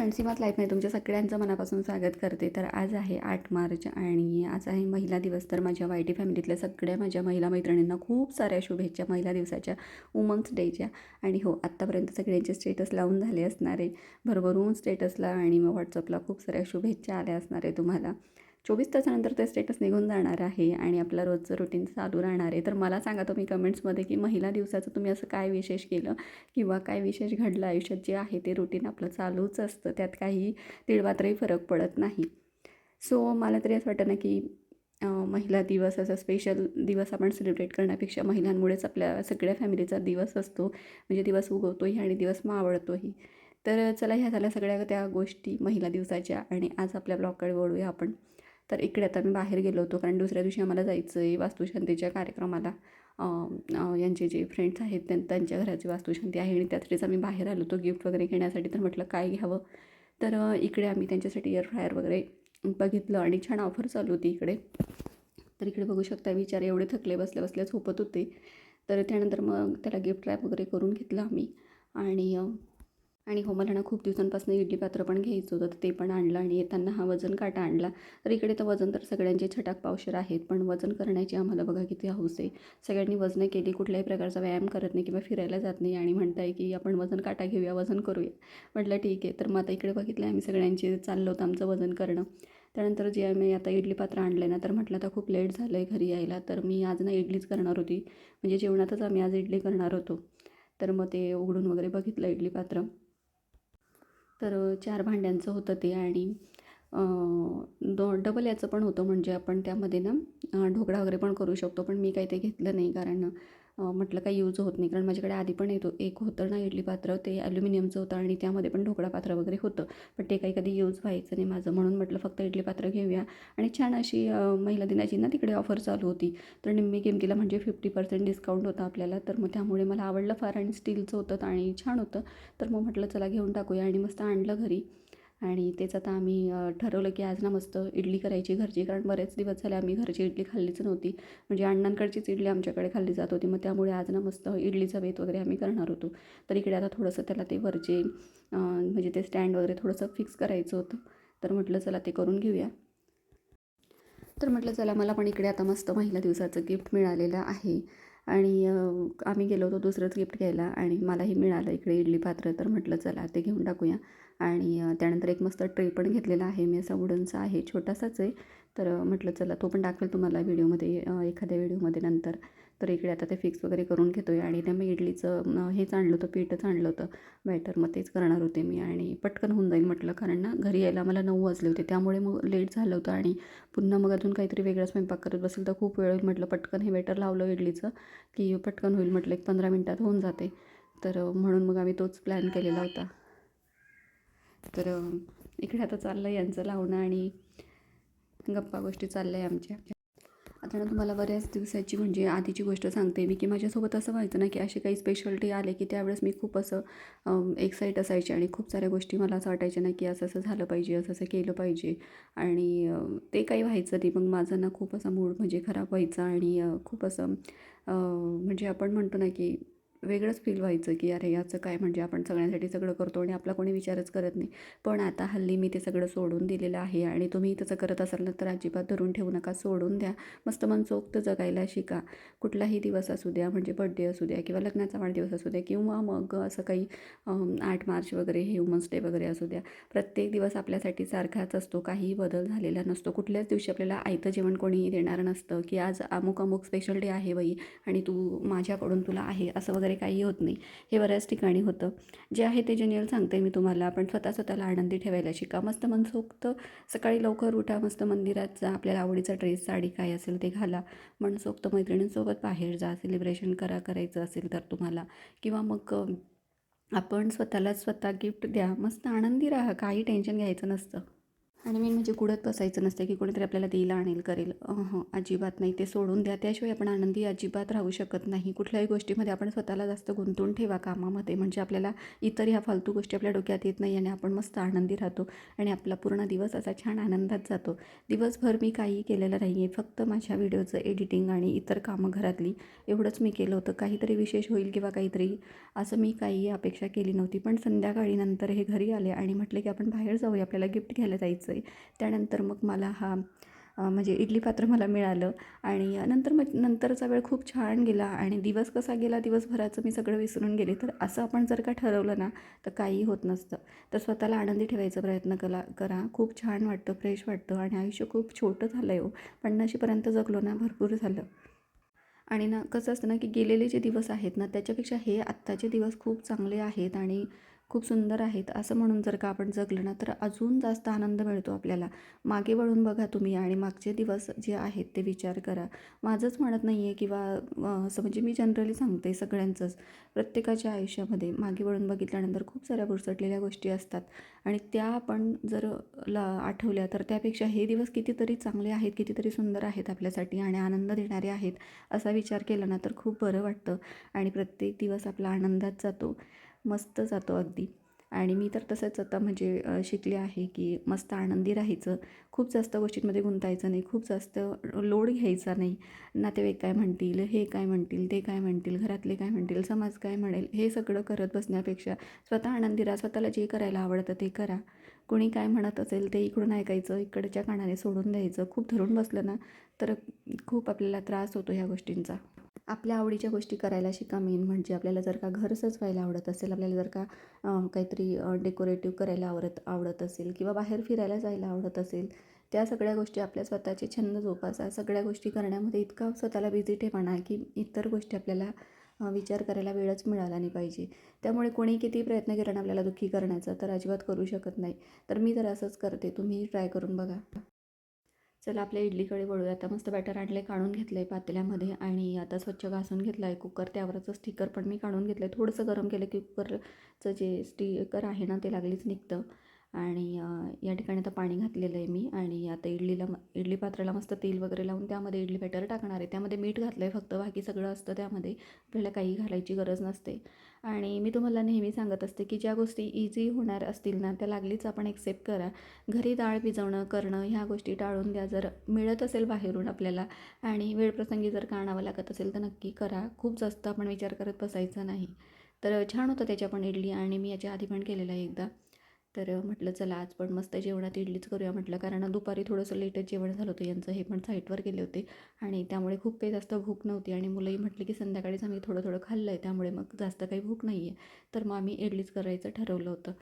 Friends, सीमात लाईफमध्ये तुमच्या सगळ्यांचं मनापासून स्वागत करते. तर आज आहे 8 मार्च आणि आज आहे महिला दिवस. तर माझ्या वाय-टी फॅमिलीतल्या सगळ्या माझ्या महिला मैत्रिणींना खूप साऱ्या शुभेच्छा महिला दिवसाच्या, वुमन्स डेच्या. आणि हो, आत्तापर्यंत सगळ्यांचे स्टेटस लावून झाले असणार आहे, भरभरून स्टेटसला आणि मग व्हॉट्सअपला खूप साऱ्या शुभेच्छा आल्या असणार आहे तुम्हाला. 24 तासानंतर ते स्टेटस निघून जाणार आहे आणि आपलं रोजचं रुटीन चालू राहणार आहे. तर मला सांगा तुम्ही कमेंट्समध्ये की महिला दिवसाचं तुम्ही असं काय विशेष केलं किंवा काय विशेष घडलं आयुष्यात. जे आहे ते रुटीन आपलं चालूच असतं, त्यात काही तिळमात्रही फरक पडत नाही. सो मला तरी असं वाटतं ना की महिला दिवस असा स्पेशल दिवस आपण सेलिब्रेट करण्यापेक्षा महिलांमुळेच आपल्या सगळ्या फॅमिलीचा दिवस असतो, म्हणजे दिवस उगवतोही आणि दिवस मावळतोही. तर चला, ह्या झाल्या सगळ्या त्या गोष्टी महिला दिवसाच्या आणि आज आपल्या ब्लॉगकडे वळूया आपण. तर इकडे आता मी बाहेर गेलो होतो कारण दुसऱ्या दिवशी आम्हाला जायचं आहे वास्तुशांतीच्या कार्यक्रमाला. यांचे जे फ्रेंड्स आहेत त्यांच्या घराची वास्तुशांती आहे आणि त्यासाठीच आम्ही बाहेर आलो होतो गिफ्ट वगैरे घेण्यासाठी. तर म्हटलं काय घ्यावं, तर इकडे आम्ही त्यांच्यासाठी एअर फ्रायर वगैरे बघितलं आणि छान ऑफर चालू होती इकडे. तर इकडे बघू शकता, बिचारे एवढे थकले बसल्या बसल्या झोपत होते. तर त्यानंतर मग त्याला गिफ्ट रॅप वगैरे करून घेतलं आम्ही. आणि हो, मला ना खूप दिवसांपासून इडली पात्र पण घ्यायचं होतं, तर ते पण आणलं आणि येताना हा वजन काटा आणला. तर इकडे तर वजन तर सगळ्यांचे छटाक पावशेर आहेत, पण वजन करण्याची आम्हाला बघा किती हौस आहे. सगळ्यांनी वजनं केली, कुठल्याही प्रकारचा व्यायाम करत नाही किंवा फिरायला जात नाही आणि म्हणताय की आपण वजन काटा घेऊया, वजन करूया. म्हटलं ठीक आहे. तर मग आता इकडे बघितलं आम्ही सगळ्यांचे चाललं होतं आमचं वजन करणं. त्यानंतर जे आम्ही आता इडली पात्र आणलं ना, तर म्हटलं आता खूप लेट झालं आहे घरी यायला, तर मी आज ना इडलीच करणार होती, म्हणजे जेवणातच आम्ही आज इडली करणार होतो. तर मग ते उघडून वगैरे बघितलं इडली पात्र. तर 4 भांड्यांचं होतं ते आणि डबल याचं पण होतं, म्हणजे आपण त्यामध्ये ना ढोकळा वगैरे पण करू शकतो. पण मी काही ते घेतलं नाही कारण म्हटलं काही यूज होत नाही, कारण माझ्याकडे आधी पण एक होतं ना इडली पात्र, ते ॲल्युमिनियमचं होतं आणि त्यामध्ये पण ढोकळा पात्र वगैरे होतं, पण ते काही कधी यूज व्हायचं नाही माझं. म्हणून म्हटलं फक्त इडली पात्र घेऊया. आणि छान अशी महिला दिनाची ना तिकडे ऑफर चालू होती, तर निम्मी किमतीला म्हणजे 50% डिस्काउंट होता आपल्याला. तर मग त्यामुळे मला आवडलं फार आणि स्टीलचं होतं आणि छान होतं. तर मग म्हटलं चला घेऊन टाकूया आणि मस्त आणलं घरी. आणि तेच आता आम्ही ठरवलं की आज ना मस्त इडली करायची घरची, कारण बरेच दिवस झाले आम्ही घरची इडली खाल्लीच नव्हती, म्हणजे अण्णांकडचीच इडली आमच्याकडे खाल्ली जात होती. मग त्यामुळे आज ना मस्त इडलीचा बेत वगैरे आम्ही करणार होतो. तर इकडे आता थोडंसं त्याला ते वरचे म्हणजे ते स्टँड वगैरे थोडंसं फिक्स करायचं होतं, तर म्हटलं चला ते करून घेऊया. तर म्हटलं चला, मला पण इकडे आता मस्त महिला दिवसाचं गिफ्ट मिळालेलं आहे आणि आम्ही गेलो होतो दुसरंच गिफ्ट घ्यायला आणि मलाही मिळालं इकडे इडली पात्र. तर म्हटलं चला ते घेऊन टाकूया. आणि त्यानंतर एक मस्त ट्रे पण घेतलेला आहे मी, असा वुडनचा आहे, छोटासाच आहे. तर म्हटलं चला तो पण दाखवेल तुम्हाला व्हिडिओमध्ये, एखाद्या व्हिडिओमध्ये नंतर. तर इकडे आता ते फिक्स वगैरे करून घेतो आहे आणि त्या मी इडलीचं हेच आणलं होतं, पीठच आणलं होतं बॅटर, मग तेच करणार होते मी आणि पटकन होऊन जाईल म्हटलं, कारण ना घरी यायला मला 9 वाजले होते, त्यामुळे मग लेट झालं होतं आणि पुन्हा मग अजून काहीतरी वेगळा स्वयंपाक करत बसेल तर खूप वेळ होईल. म्हटलं पटकन हे बॅटर लावलं इडलीचं की पटकन होईल, म्हटलं एक 15 मिनटात होऊन जाते. तर म्हणून मग आम्ही तोच प्लॅन केलेला होता. तर इकडे आता चाललं यांचं लावणं आणि गप्पा गोष्टी चालल्या आहे आमच्या. आता ना तुम्हाला बऱ्याच दिवसाची म्हणजे आधीची गोष्ट सांगते मी, की माझ्यासोबत असं व्हायचं ना की असे काही स्पेशल डे आले की त्यावेळेस मी खूप असं एक्साईट असायचे आणि खूप साऱ्या गोष्टी मला असं वाटायच्या ना की असं असं झालं पाहिजे, असं असं केलं पाहिजे. आणि ते काही व्हायचं नाही. मग माझा ना खूप असा मूड म्हणजे खराब व्हायचा आणि खूप असं म्हणजे आपण म्हणतो ना की वेगळंच फील व्हायचं की अरे याचं काय, म्हणजे आपण सगळ्यांसाठी सगळं करतो आणि आपला कोणी विचारच करत नाही. पण आता हल्ली मी ते सगळं सोडून दिलेलं आहे आणि तुम्ही तसं करत असाल ना तर अजिबात धरून ठेवू नका, सोडून द्या. मस्त मनसोक्त जगायला शिका. कुठलाही दिवस असू द्या, म्हणजे बड्डे असू द्या किंवा लग्नाचा वाढदिवस असू द्या किंवा मग असं काही 8 मार्च वगैरे हे वुमन्स डे वगैरे असू द्या, प्रत्येक दिवस आपल्यासाठी सारखाच असतो, काहीही बदल झालेला नसतो. कुठल्याच दिवशी आपल्याला आयतं जेवण कोणीही देणार नसतं की आज अमुक अमुक स्पेशल डे आहे बाई आणि तू माझ्याकडून तुला आहे असं वगैरे काही होत नाही. हे बऱ्याच ठिकाणी होतं. जे आहे ते जेन्युअल सांगते मी तुम्हाला. आपण स्वतःला आनंदी ठेवायला शिका. मस्त मनसोक्त सकाळी लवकर उठा, मस्त मंदिरात जा, आपल्याला आवडीचा ड्रेस, साडी काय असेल ते घाला, मनसोक्त मैत्रिणींसोबत बाहेर जा, सेलिब्रेशन करायचं असेल तर तुम्हाला, किंवा मग आपण स्वतःला स्वतः गिफ्ट द्या, मस्त आनंदी राहा, काही टेन्शन घ्यायचं नसतं. आणि मेन म्हणजे कुडत बसायचं नसतं की कोणीतरी आपल्याला देईल आणेल करेल, अजिबात नाही. ते सोडून द्या. त्याशिवाय आपण आनंदी अजिबात राहू शकत नाही. कुठल्याही गोष्टीमध्ये आपण स्वतःला जास्त गुंतवून ठेवा कामामध्ये, म्हणजे आपल्याला इतर ह्या फालतू गोष्टी आपल्या डोक्यात येत नाही आणि आपण मस्त आनंदी राहतो आणि आपला पूर्ण दिवस असा छान आनंदात जातो. दिवसभर मी काहीही केलेलं नाही आहे, फक्त माझ्या व्हिडिओचं एडिटिंग आणि इतर कामं घरातली एवढंच मी केलं होतं. काहीतरी विशेष होईल किंवा काहीतरी असं मी काही अपेक्षा केली नव्हती. पण संध्याकाळी नंतर हे घरी आले आणि म्हटले की आपण बाहेर जाऊया, आपल्याला गिफ्ट घ्यायला जायचं आहे. त्यानंतर मग मला म्हणजे इडली पात्र मला मिळालं आणि नंतरचा वेळ खूप छान गेला आणि दिवस कसा गेला दिवसभराचं मी सगळं विसरून गेले. तर असं आपण जर का ठरवलं ना तर काही होत नसतं. तर स्वतःला आनंदी ठेवायचा प्रयत्न करा. खूप छान वाटतं, फ्रेश वाटतं आणि आयुष्य खूप छोटं झालं आहे हो. 50शीपर्यंत जगलो ना भरपूर झालं. आणि ना कसं असतं ना की गेलेले जे दिवस आहेत ना त्याच्यापेक्षा हे आत्ताचे दिवस खूप चांगले आहेत आणि खूप सुंदर आहेत असं म्हणून जर का आपण जगलं ना तर अजून जास्त आनंद मिळतो आपल्याला. मागे वळून बघा तुम्ही आणि मागचे दिवस जे आहेत ते विचार करा. माझंच म्हणत नाही आहे किंवा असं म्हणजे मी जनरली सांगते सगळ्यांचंच. प्रत्येकाच्या आयुष्यामध्ये मागे वळून बघितल्यानंतर खूप साऱ्या बुरसटलेल्या गोष्टी असतात आणि त्या आपण जर आठवल्या तर त्यापेक्षा हे दिवस कितीतरी चांगले आहेत, कितीतरी सुंदर आहेत आपल्यासाठी आणि आनंद देणारे आहेत. असा विचार केला ना तर खूप बरं वाटतं आणि प्रत्येक दिवस आपला आनंदात जातो, मस्त जातो अगदी. आणि मी तर तसंच आता म्हणजे शिकले आहे की मस्त आनंदी राहायचं, खूप जास्त गोष्टींमध्ये गुंतायचं नाही, खूप जास्त लोड घ्यायचा नाही. नातेवाईक काय म्हणतील, हे काय म्हणतील, ते काय म्हणतील, घरातले काय म्हणतील, समाज काय म्हणेल, हे सगळं करत बसण्यापेक्षा स्वतः आनंदी राहा. स्वतःला जे करायला आवडतं ते करा. कोणी काय म्हणत असेल ते इकडून ऐकायचं, इकडच्या कानाने सोडून द्यायचं. खूप धरून बसलं ना तर खूप आपल्याला त्रास होतो ह्या गोष्टींचा. आपल्या आवडीच्या गोष्टी करायला शिका. मेन म्हणजे आपल्याला जर का घर सजवायला आवडत असेल, आपल्याला जर का काहीतरी डेकोरेटिव्ह करायला आवडत असेल किंवा बाहेर फिरायला जायला आवडत असेल, त्या सगळ्या गोष्टी आपल्या स्वतःचे छंद जोपासा. सगळ्या गोष्टी करण्यामध्ये इतका स्वतःला बिझी ठेवा ना की इतर गोष्टी आपल्याला विचार करायला वेळच मिळाला नाही पाहिजे. त्यामुळे कोणी किती प्रयत्न केला ना आपल्याला दुःखी करण्याचा तर अजिबात करू शकत नाही. तर मी तर असंच करते, तुम्ही ट्राय करून बघा. चला आपल्या इडलीकडे वळूया. आता मस्त बॅटर आणलं आहे, काढून घेतलं आहे पातेल्यामध्ये आणि आता स्वच्छ घासून घेतला आहे कुकर. त्यावरचं स्टिकर पण मी काढून घेतलं आहे. थोडंसं गरम केलं की कुकरचं जे स्टिकर आहे ना ते लागलीच निघतं. आणि या ठिकाणी आता पाणी घातलेलं आहे मी आणि आता इडली पात्राला मस्त तेल वगैरे लावून त्यामध्ये इडली बॅटर टाकणार आहे. त्यामध्ये मीठ घातलं आहे फक्त, बाकी सगळं असतं त्यामध्ये, आपल्याला काही घालायची गरज नसते. आणि मी तुम्हाला नेहमी सांगत असते की ज्या गोष्टी इझी होणार असतील ना त्या लागलीच आपण एक्सेप्ट करा. घरी डाळ भिजवणं करणं ह्या गोष्टी टाळून द्या. जर मिळत असेल बाहेरून आपल्याला आणि वेळप्रसंगी जर का आणावं लागत असेल तर नक्की करा. खूप जास्त आपण विचार करत बसायचा नाही. तर छान होतं त्याच्या पण इडली आणि मी याच्या आधी पण केलेलं आहे एकदा. तर म्हटलं चला आज पण मस्त जेवणात इडलीच करूया म्हटलं, कारण दुपारी थोडंसं लेटच जेवण झालं होतं यांचं. हे पण साईटवर गेले होते आणि त्यामुळे खूप काही जास्त भूक नव्हती आणि मुलंही म्हटली की संध्याकाळीच आम्ही थोडं थोडं खाल्लं आहे त्यामुळे मग जास्त काही भूक नाही आहे. तर मग आम्ही इडलीच करायचं ठरवलं होतं.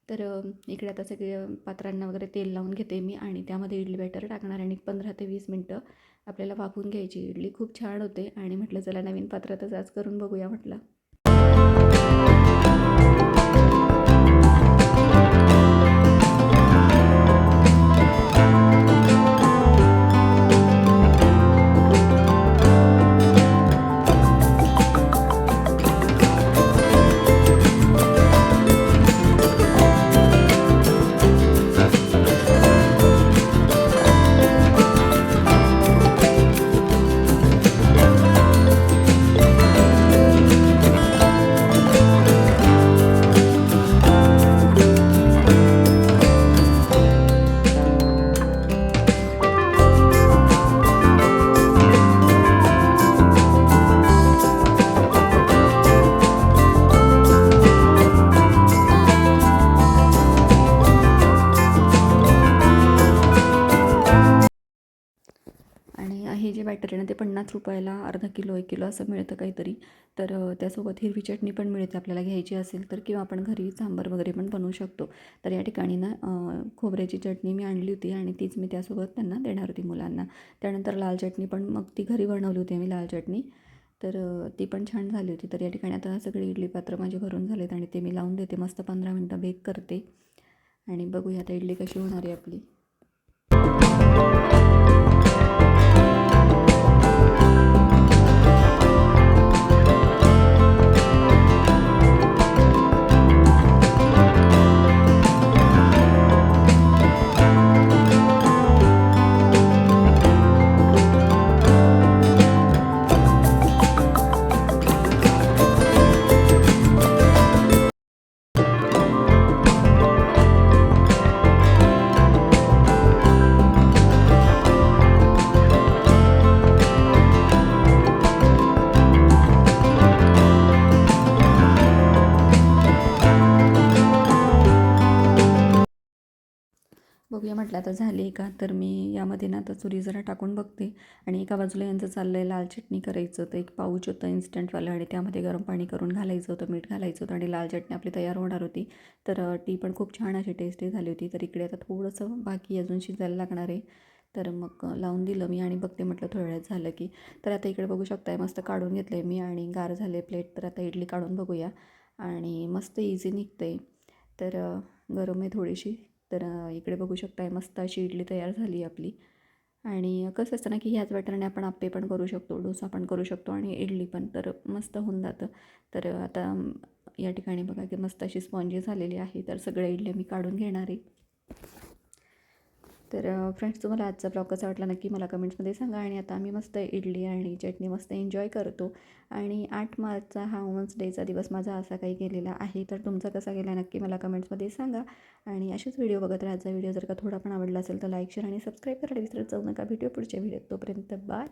तर इकडे आता सगळे पात्रांना वगैरे तेल लावून घेते मी आणि त्यामध्ये इडली बॅटर टाकणार आणि 15 ते 20 मिनटं आपल्याला वाफवून घ्यायची. इडली खूप छान होते आणि म्हटलं चला नवीन पात्रातच आज करून बघूया म्हटलं. आणि हे जे बॅटर आहे ना ते 50 रुपयाला अर्धा किलो 1 किलो असं मिळतं काहीतरी. तर त्यासोबत हिरवी चटणी पण मिळते आपल्याला घ्यायची असेल तर, किंवा आपण घरी सांबार वगैरे पण बनवू शकतो. तर या ठिकाणी ना खोबऱ्याची चटणी मी आणली होती आणि तीच मी त्यासोबत त्यांना देणार होती मुलांना. त्यानंतर लाल चटणी पण मग ती घरी बनवली होती मी लाल चटणी. तर ती पण छान झाली होती. तर या ठिकाणी आता सगळे इडली पात्र माझे भरून झालेत आणि ते मी लावून देते, मस्त 15 मिनटं बेक करते आणि बघूया आता इडली कशी होणार आहे आपली. बघूया म्हटलं आता झाली का, तर मी यामध्ये ना आता चुरी जरा टाकून बघते. आणि एका बाजूला यांचं चाललं आहे लाल चटणी करायचं. तर एक पाऊच होतं इन्स्टंटवालं आणि त्यामध्ये गरम पाणी करून घालायचं होतं, मीठ घालायचं होतं आणि लाल चटणी आपली तयार होणार होती. तर ती पण खूप छान अशी टेस्टी झाली होती. तर इकडे आता थोडंसं बाकी अजून शिजायला लागणार आहे. तर मग लावून दिलं मी आणि बघते म्हटलं थोड्या वेळात झालं की. तर आता इकडे बघू शकताय मस्त काढून घेतलं आहे मी आणि गार झाले प्लेट. तर आता इडली काढून बघूया आणि मस्त इझी निघते. तर गरम आहे थोडीशी. तर इकडे बघू शकताय मस्त अशी इडली तयार झाली आपली. आणि कसं असतं ना की ह्याच बॅटरने आपण आप्पे पण करू शकतो, डोसा पण करू शकतो आणि इडली पण. तर मस्त होऊन जातं. तर आता या ठिकाणी बघा की मस्त अशी स्पॉन्जी झालेली आहे. तर सगळ्या इडल्या मी काढून घेणार आहे. तर फ्रेंड्स, तुम्हाला आजचा ब्लॉग कसा वाटला नक्की मला कमेंट्समध्ये सांगा. आणि आता आम्ही मस्त इडली आणि चटणी मस्त एन्जॉय करतो. आणि 8 मार्चचा हा वुमन्स डेचा दिवस माझा असा काही गेलेला आहे. तर तुमचा कसा गेला नक्की मला कमेंट्समध्ये सांगा. आणि असेच व्हिडिओ बघत राहायचा. व्हिडिओ जर का थोडा पण आवडला असेल तर लाईक, शेअर आणि सबस्क्राईब करायला विसरत जाऊ नका. भेटूया पुढच्या व्हिडिओत. तोपर्यंत बाय.